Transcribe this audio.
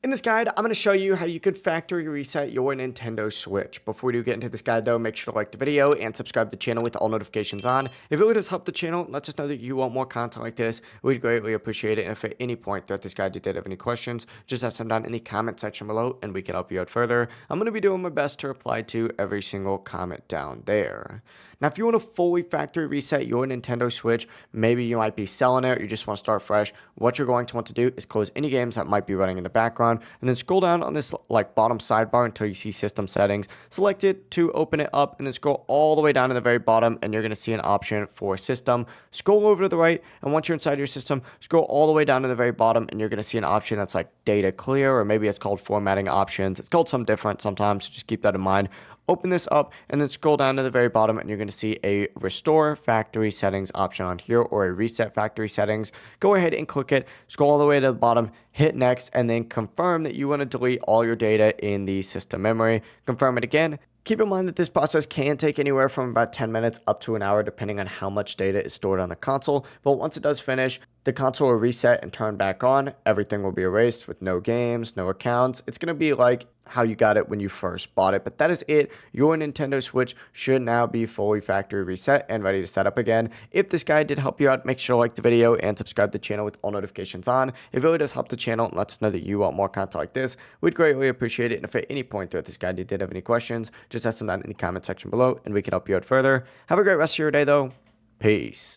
In this guide, I'm going to show you how you can factory reset your Nintendo Switch. Before we do get into this guide though, make sure to like the video and subscribe to the channel with all notifications on. It really does help the channel. Let us know that you want more content like this. We'd greatly appreciate it. And if at any point throughout this guide you did have any questions, just ask them down in the comment section below and we can help you out further. I'm going to be doing my best to reply to every single comment down there. Now, if you want to fully factory reset your Nintendo Switch, maybe you might be selling it or you just want to start fresh, what you're going to want to do is close any games that might be running in the background and then scroll down on this bottom sidebar until you see system settings. Select it to open it up and then scroll all the way down to the very bottom and you're going to see an option for system. Scroll over to the right, and once you're inside your system, scroll all the way down to the very bottom and you're going to see an option that's like data clear, or maybe it's called formatting options. It's called something different sometimes, so just keep that in mind. Open this up and then scroll down to the very bottom and you're going to see a restore factory settings option on here, or a reset factory settings. Go ahead and click it, scroll all the way to the bottom, hit next, and then confirm that you want to delete all your data in the system memory. Confirm it again. Keep in mind that this process can take anywhere from about 10 minutes up to an hour depending on how much data is stored on the console, but once it does finish, the console will reset and turn back on. Everything will be erased with no games, no accounts. It's going to be like how you got it when you first bought it, but that is it. Your Nintendo Switch should now be fully factory reset and ready to set up again. If this guide did help you out, make sure to like the video and subscribe to the channel with all notifications on. It really does help the channel and lets us know that you want more content like this. We'd greatly appreciate it. And if at any point throughout this guide you did have any questions, just ask them down in the comment section below and we can help you out further. Have a great rest of your day though. Peace.